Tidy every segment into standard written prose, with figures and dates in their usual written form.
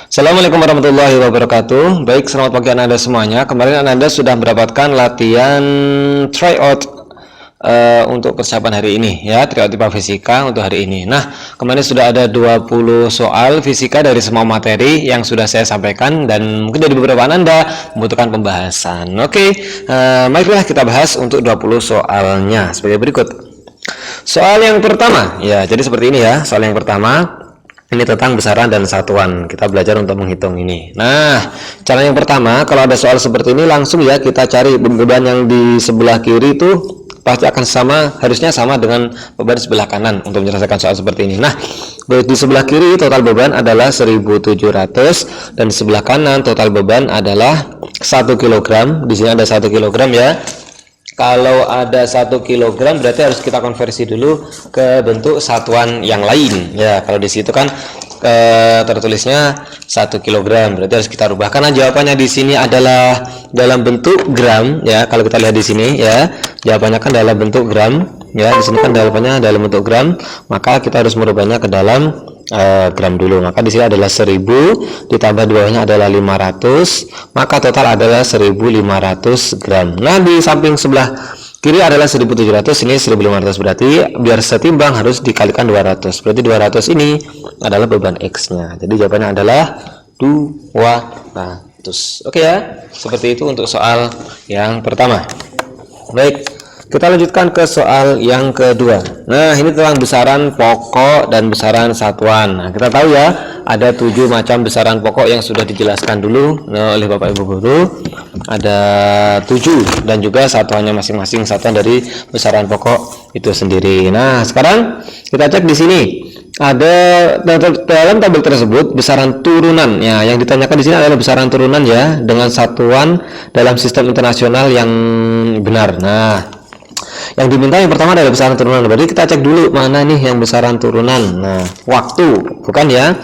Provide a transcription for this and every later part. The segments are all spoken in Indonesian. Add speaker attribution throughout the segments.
Speaker 1: Assalamualaikum warahmatullahi wabarakatuh. Baik, selamat pagi Anda semuanya. Kemarin Anda sudah mendapatkan latihan tryout untuk persiapan hari ini ya, tryout IPA Fisika untuk hari ini. Nah, kemarin sudah ada 20 soal fisika dari semua materi yang sudah saya sampaikan dan mungkin dari beberapa Anda membutuhkan pembahasan. Oke, marilah kita bahas untuk 20 soalnya sebagai berikut. Soal yang pertama, ya, jadi seperti ini ya. Soal yang pertama ini tentang besaran dan satuan. Kita belajar untuk menghitung ini. Nah, cara yang pertama, kalau ada soal seperti ini langsung ya kita cari beban yang di sebelah kiri itu pasti akan harusnya sama dengan beban sebelah kanan untuk menyelesaikan soal seperti ini. Nah, di sebelah kiri total beban adalah 1700 dan di sebelah kanan total beban adalah 1 kg. Di sini ada 1 kg ya. Kalau ada 1 kg berarti harus kita konversi dulu ke bentuk satuan yang lain ya. Kalau di situ kan tertulisnya 1 kg, berarti harus kita rubah karena jawabannya di sini adalah dalam bentuk gram ya. Kalau kita lihat di sini ya, jawabannya kan dalam bentuk gram ya. Di sini kan jawabannya dalam bentuk gram, maka kita harus merubahnya ke dalam gram dulu. Maka di sini adalah 1000 ditambah di bawahnya adalah 500, maka total adalah 1500 gram. Nah, di samping sebelah kiri adalah 1700, ini 1500, berarti biar setimbang harus dikalikan 200. Berarti 200 ini adalah beban X-nya. Jadi jawabannya adalah 200. Oke ya. Seperti itu untuk soal yang pertama. Baik, kita lanjutkan ke soal yang kedua. Nah, ini tentang besaran pokok dan besaran satuan. Nah, kita tahu ya, ada 7 macam besaran pokok yang sudah dijelaskan dulu oleh Bapak Ibu guru. Ada 7 dan juga satuannya masing-masing satuan dari besaran pokok itu sendiri. Nah, sekarang kita cek di sini. Ada dalam tabel tersebut besaran turunan ya, yang ditanyakan di sini adalah besaran turunan ya dengan satuan dalam sistem internasional yang benar. Nah, yang diminta yang pertama adalah besaran turunan. Berarti kita cek dulu mana nih yang besaran turunan. Nah, waktu bukan ya.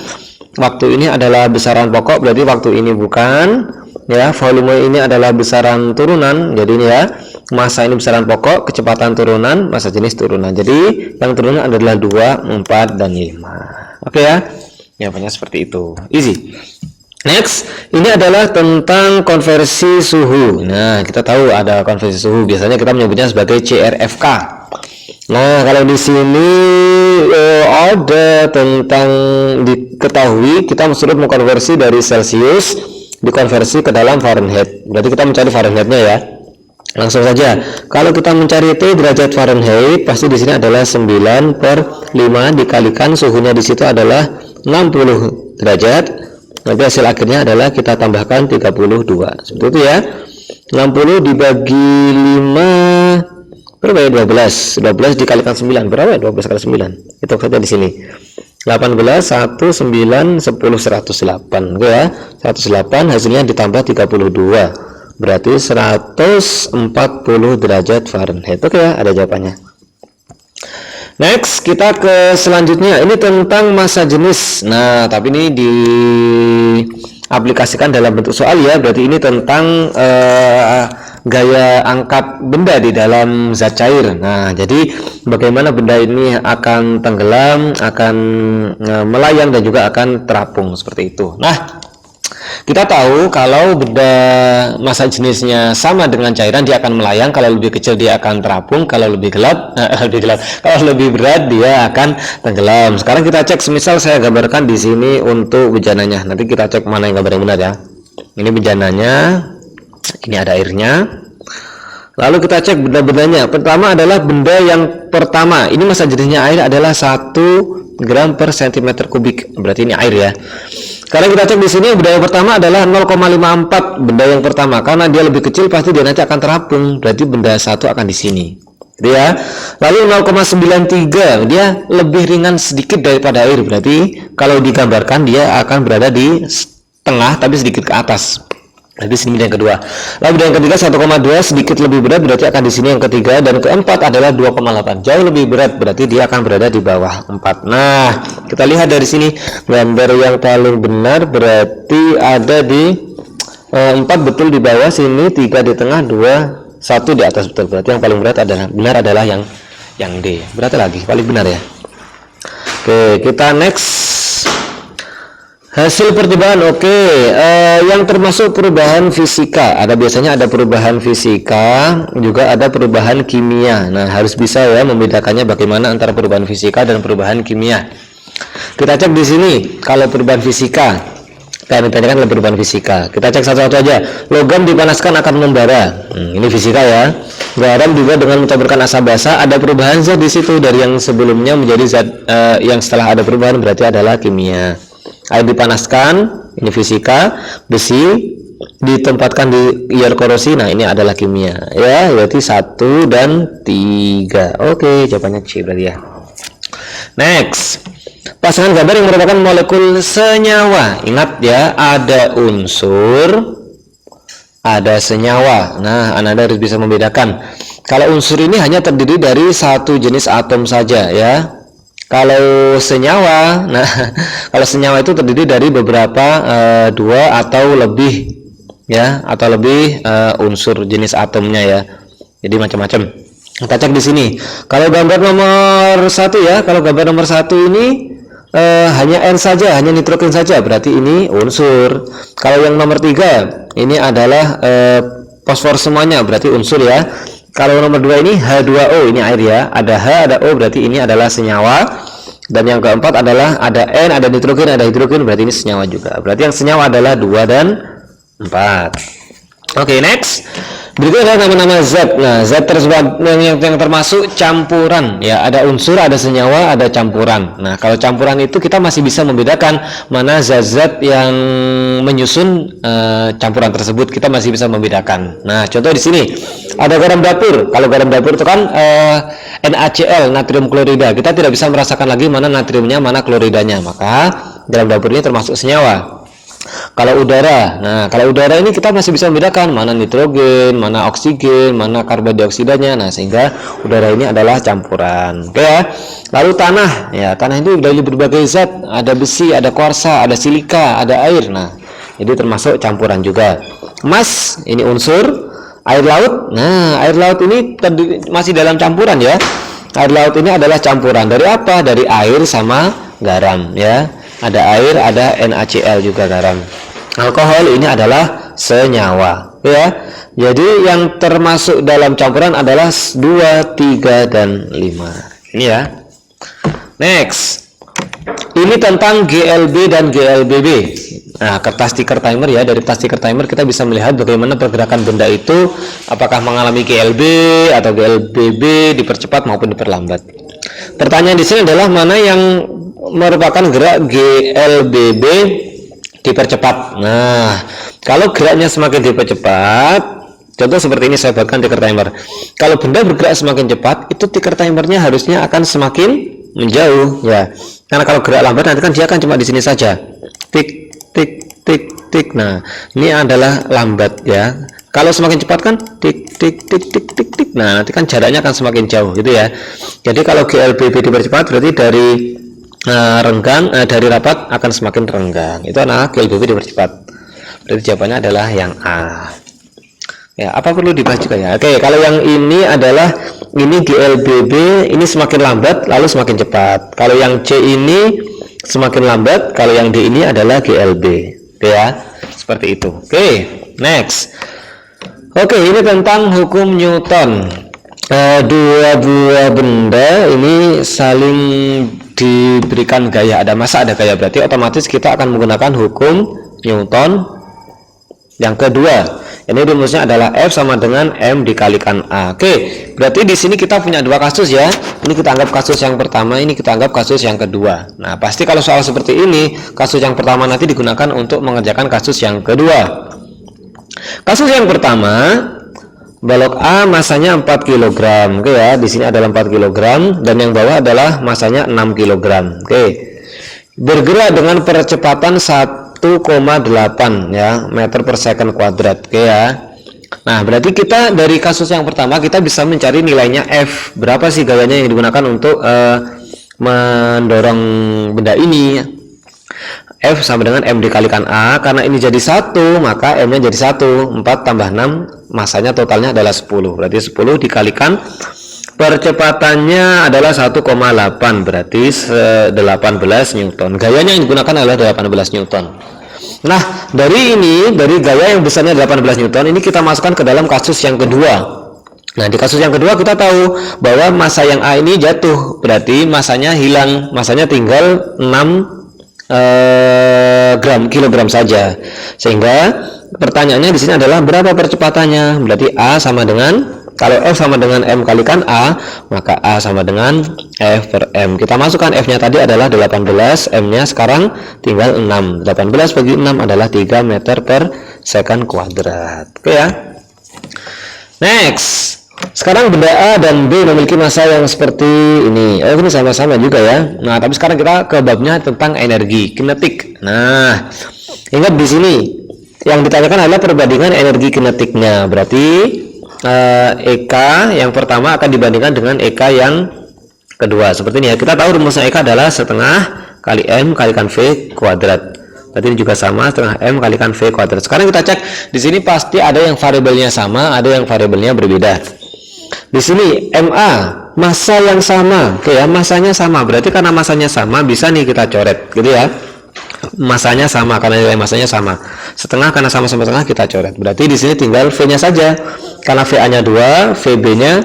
Speaker 1: Waktu ini adalah besaran pokok, berarti waktu ini bukan ya. Volume ini adalah besaran turunan. Jadi ini ya, massa ini besaran pokok, kecepatan turunan, massa jenis turunan. Jadi yang turunan adalah 2, 4 dan 5. Oke ya. Jawabannya seperti itu. Easy. Next, ini adalah tentang konversi suhu. Nah, kita tahu ada konversi suhu. Biasanya kita menyebutnya sebagai CRFK. Nah, kalau di sini ada tentang diketahui kita suruh mengkonversi dari Celsius dikonversi ke dalam Fahrenheit. Berarti kita mencari Fahrenheitnya ya. Langsung saja. Kalau kita mencari T derajat Fahrenheit, pasti di sini adalah 9/5 dikalikan suhunya di situ adalah 60 derajat. Nanti hasil akhirnya adalah kita tambahkan 32. Seperti itu ya. 60 dibagi 5 berapa ya? 12. 12 dikalikan 9 berapa ya? 12 kali 9. Itu saja di sini. 18, 1, 9, 10, 108. Oke ya. 108 hasilnya ditambah 32. Berarti 140 derajat Fahrenheit. Oke ya, ada jawabannya. Next, kita ke selanjutnya. Ini tentang massa jenis. Nah, tapi ini diaplikasikan dalam bentuk soal ya. Berarti ini tentang gaya angkat benda di dalam zat cair. Nah, jadi bagaimana benda ini akan tenggelam, akan melayang dan juga akan terapung seperti itu. Nah, kita tahu kalau benda massa jenisnya sama dengan cairan dia akan melayang, kalau lebih kecil dia akan terapung, kalau lebih gelap, kalau lebih berat dia akan tenggelam. Sekarang kita cek, semisal saya gambarkan di sini untuk bejananya. Nanti kita cek mana yang gambar yang benar ya. Ini bejananya, ini ada airnya. Lalu kita cek benda-bendanya. Pertama adalah benda yang pertama. Ini massa jenisnya air adalah 1 gram per cm kubik. Berarti ini air ya. Sekarang kita cek di sini benda yang pertama adalah 0,54, benda yang pertama. Karena dia lebih kecil pasti dia nanti akan terapung. Berarti benda 1 akan di sini. Gitu ya. Lalu 0,93, dia lebih ringan sedikit daripada air. Berarti kalau digambarkan dia akan berada di tengah tapi sedikit ke atas. Jadi sini yang kedua. Lalu yang ketiga 1,2 sedikit lebih berat, berarti akan di sini yang ketiga, dan keempat adalah 2,8 jauh lebih berat, berarti dia akan berada di bawah 4. Nah, kita lihat dari sini gambar yang paling benar berarti ada di 4 betul di bawah sini, 3 di tengah, 2, 1 di atas betul. Berarti yang paling berat adalah yang D. Berarti lagi paling benar ya. Oke, kita next. Hasil percobaan, oke. Yang termasuk perubahan fisika, biasanya ada perubahan fisika, juga ada perubahan kimia. Nah, harus bisa ya membedakannya bagaimana antara perubahan fisika dan perubahan kimia. Kita cek di sini, kalau perubahan fisika, kita ditanyakan adalah perubahan fisika. Kita cek satu-satu aja. Logam dipanaskan akan membara. Ini fisika ya. Garam juga dengan mencampurkan asam basa, ada perubahan zat di situ dari yang sebelumnya menjadi zat yang setelah ada perubahan berarti adalah kimia. Air dipanaskan, ini fisika. Besi ditempatkan di ion korosi, nah ini adalah kimia ya, berarti 1 dan 3. Oke, jawabannya C berarti ya. Next, pasangan gambar yang merupakan molekul senyawa. Ingat ya, ada unsur, ada senyawa. Nah, Anda harus bisa membedakan. Kalau unsur ini hanya terdiri dari satu jenis atom saja ya. Kalau senyawa, nah kalau senyawa itu terdiri dari beberapa dua atau lebih ya, atau lebih unsur jenis atomnya ya. Jadi macam-macam. Kita cek di sini. Kalau gambar nomor 1 ya, kalau gambar nomor 1 ini hanya N saja, hanya nitrogen saja, berarti ini unsur. Kalau yang nomor 3 ini adalah fosfor semuanya, berarti unsur ya. Kalau nomor 2 ini H2O, ini air ya, ada H, ada O, berarti ini adalah senyawa. Dan yang keempat adalah ada N, ada nitrogen, ada hidrogen, berarti ini senyawa juga. Berarti yang senyawa adalah 2 dan 4. Oke, next. Berikut adalah nama-nama zat. Nah, zat tersebut yang termasuk campuran ya, ada unsur, ada senyawa, ada campuran. Nah, kalau campuran itu kita masih bisa membedakan mana zat-zat yang menyusun campuran tersebut, kita masih bisa membedakan. Nah, contoh di sini ada garam dapur. Kalau garam dapur itu kan NaCl, natrium klorida. Kita tidak bisa merasakan lagi mana natriumnya, mana kloridanya. Maka garam dapur ini termasuk senyawa. Kalau udara, nah kalau udara ini kita masih bisa membedakan mana nitrogen, mana oksigen, mana karbon dioksidanya. Nah, sehingga udara ini adalah campuran. Oke ya. Lalu tanah, ya tanah itu dari berbagai zat, ada besi, ada kuarsa, ada silika, ada air. Nah, ini termasuk campuran juga. Emas ini unsur. Air laut, nah air laut ini masih dalam campuran ya. Air laut ini adalah campuran dari apa? Dari air sama garam ya. Ada air, ada NaCl juga garam. Alkohol ini adalah senyawa ya. Jadi yang termasuk dalam campuran adalah 2, 3 dan 5. Ini ya. Next. Ini tentang GLB dan GLBB. Nah, kertas stiker timer ya. Dari kertas stiker timer kita bisa melihat bagaimana pergerakan benda itu, apakah mengalami GLB atau GLBB, dipercepat maupun diperlambat. Pertanyaan di sini adalah mana yang merupakan gerak GLBB dipercepat. Nah, kalau geraknya semakin dipercepat, contoh seperti ini saya buatkan tiker timer. Kalau benda bergerak semakin cepat, itu tiker timernya harusnya akan semakin menjauh ya. Karena kalau gerak lambat nanti kan dia akan cuma di sini saja. Tik tik tik tik. Nah, ini adalah lambat ya. Kalau semakin cepat kan tik tik tik tik tik tik. Nah, nanti kan jaraknya akan semakin jauh gitu ya. Jadi kalau GLBB dipercepat berarti dari renggang, dari rapat akan semakin renggang. Itu adalah GLBB dipercepat. Berarti jawabannya adalah yang A. Ya, apa perlu dibahas juga ya? Oke, kalau yang ini adalah ini GLBB, ini semakin lambat lalu semakin cepat. Kalau yang C ini semakin lambat, kalau yang D ini adalah GLB. Ya, seperti itu. Oke, next. Oke, ini tentang hukum Newton. Dua buah benda ini saling diberikan gaya, ada massa ada gaya, berarti otomatis kita akan menggunakan hukum Newton yang kedua. Ini rumusnya adalah F sama dengan M dikalikan A. Oke, berarti di sini kita punya dua kasus ya. Ini kita anggap kasus yang pertama, ini kita anggap kasus yang kedua. Nah, pasti kalau soal seperti ini, kasus yang pertama nanti digunakan untuk mengerjakan kasus yang kedua. Kasus yang pertama, balok A masanya 4 kg. Oke ya, di sini adalah 4 kg dan yang bawah adalah masanya 6 kg. Oke. Bergerak dengan percepatan 1,8 ya, meter per second kuadrat. Oke ya. Nah, berarti kita dari kasus yang pertama kita bisa mencari nilainya F. Berapa sih gayanya yang digunakan untuk mendorong benda ini? F sama dengan M dikalikan A. Karena ini jadi 1, maka M nya jadi 1. 4 tambah 6, masanya totalnya adalah 10. Berarti 10 dikalikan Percepatannya adalah 1,8, berarti 18 Newton. Gayanya yang digunakan adalah 18 Newton. Nah, dari gaya yang besarnya 18 Newton, ini kita masukkan ke dalam kasus yang kedua. Nah, di kasus yang kedua kita tahu bahwa massa yang A ini jatuh, berarti massanya hilang, massanya tinggal 6 kilogram saja. Sehingga pertanyaannya di sini adalah berapa percepatannya? Berarti A sama dengan, kalau F sama dengan M kalikan A, maka A sama dengan F per M. Kita masukkan F-nya tadi adalah 18, M-nya sekarang tinggal 6. 18 bagi 6 adalah 3 meter per second kuadrat. Oke ya. Next. Sekarang benda A dan B memiliki massa yang seperti ini. Ini sama-sama juga ya. Nah, tapi sekarang kita ke babnya tentang energi kinetik. Nah, ingat di sini yang ditanyakan adalah perbandingan energi kinetiknya. Berarti EK yang pertama akan dibandingkan dengan EK yang kedua. Seperti ini ya. Kita tahu rumusnya EK adalah setengah kali M kalikan V kuadrat. Berarti ini juga sama, setengah M kalikan V kuadrat. Sekarang kita cek di sini pasti ada yang variabelnya sama, ada yang variabelnya berbeda. Di sini MA massa yang sama, oke ya, massanya sama. Berarti karena massanya sama bisa nih kita coret, gitu ya. Massanya sama karena nilai massanya sama. Setengah karena sama-sama setengah kita coret. Berarti di sini tinggal V-nya saja. Karena VA-nya 2, VB-nya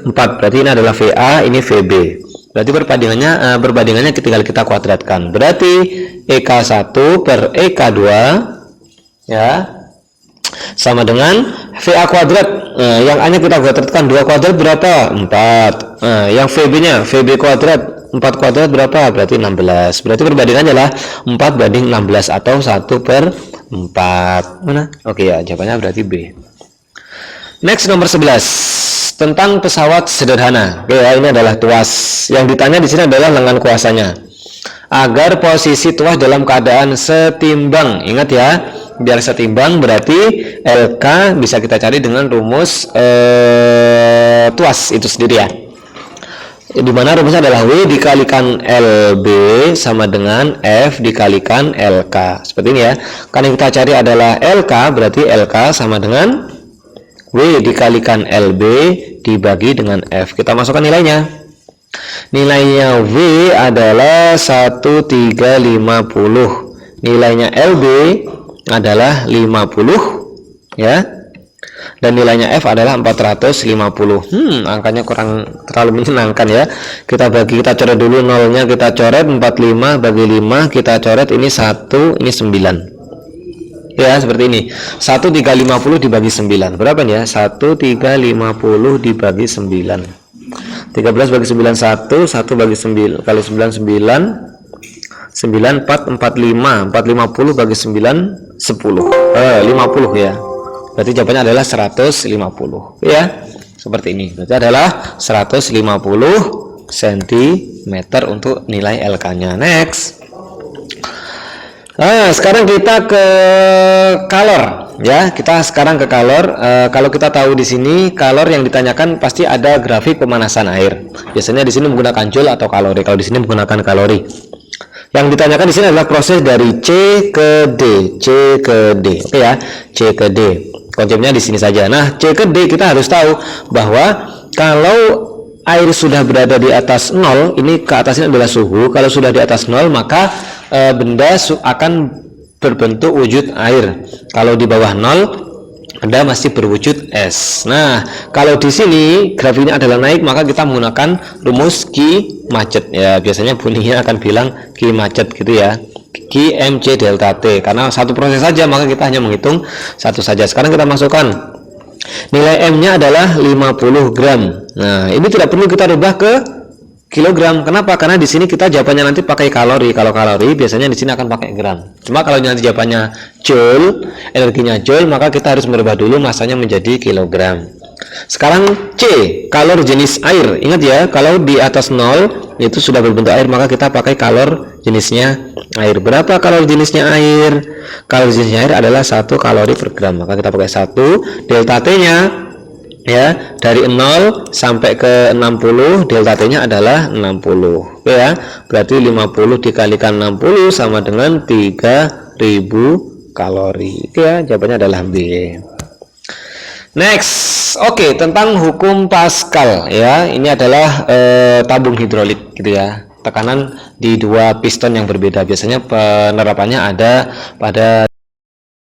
Speaker 1: 4. Berarti ini adalah VA, ini VB. Berarti perbandingannya tinggal kita kuadratkan. Berarti EK1 per EK2 ya sama dengan VA kuadrat. Yang A-nya kita kuadratkan, 2 kuadrat berapa? 4. Yang VB-nya, VB kuadrat 4 kuadrat berapa? Berarti 16. Berarti perbandingannya adalah 4 banding 16 atau 1 per 4. Mana? Oke ya, jawabannya berarti B. Next, nomor 11. Tentang pesawat sederhana. Oke ya, ini adalah tuas. Yang ditanya di sini adalah lengan kuasanya. Agar posisi tuas dalam keadaan setimbang. Ingat ya, biar setimbang berarti LK bisa kita cari dengan rumus tuas itu sendiri ya. Di mana rumusnya adalah W dikalikan LB sama dengan F dikalikan LK. Seperti ini ya. Kan yang kita cari adalah LK, berarti LK sama dengan W dikalikan LB dibagi dengan F. Kita masukkan nilainya. Nilainya W adalah 1350. Nilainya LB adalah 50 ya. Dan nilainya F adalah 450. Angkanya kurang terlalu menyenangkan ya. Kita coret dulu nolnya, kita coret 45 bagi 5, kita coret ini 1, ini 9. Ya, seperti ini. 1350 dibagi 9. Berapa nih ya? 1350 dibagi 9. 13 bagi 9 1, 1 bagi 9 kali 9 9. 9 4 45. 450 bagi 9 10. 50 ya. Berarti jawabannya adalah 150 ya. Seperti ini. Berarti adalah 150 cm untuk nilai LK-nya. Next. Nah, sekarang kita ke kalor ya. Kita sekarang ke kalor. Kalau kita tahu di sini kalor yang ditanyakan pasti ada grafik pemanasan air. Biasanya di sini menggunakan joule atau kalori. Kalau di sini menggunakan kalori. Yang ditanyakan di sini adalah proses dari C ke D. C ke D. Oke ya. C ke D. Konsepnya di sini saja. Nah, C ke D kita harus tahu bahwa kalau air sudah berada di atas 0, ini ke atasnya adalah suhu. Kalau sudah di atas 0, maka benda akan berbentuk wujud air. Kalau di bawah 0, benda masih berwujud es. Nah, kalau di sini grafiknya adalah naik, maka kita menggunakan rumus Q macet. Ya, biasanya bunyinya akan bilang Q macet gitu ya. Q MC delta T. Karena satu proses saja, maka kita hanya menghitung satu saja. Sekarang kita masukkan nilai M-nya adalah 50 gram. Nah, ini tidak perlu kita rubah ke kilogram. Kenapa? Karena di sini kita jawabannya nanti pakai kalori. Kalau kalori biasanya di sini akan pakai gram. Cuma kalau nanti jawabannya joule, energinya joule, maka kita harus merubah dulu masanya menjadi kilogram. Sekarang C, kalor jenis air. Ingat ya, kalau di atas 0 itu sudah berbentuk air, maka kita pakai kalor jenisnya air. Berapa kalori jenisnya air? Kalori jenisnya air adalah 1 kalori per gram. Maka kita pakai 1. Delta T-nya ya, dari 0 sampai ke 60, delta T-nya adalah 60. Oke ya. Berarti 50 dikalikan 60 sama dengan 3000 kalori. Oke ya, jawabannya adalah B. Next, oke, tentang hukum Pascal ya. Ini adalah tabung hidrolik gitu ya. Tekanan di dua piston yang berbeda. Biasanya penerapannya ada pada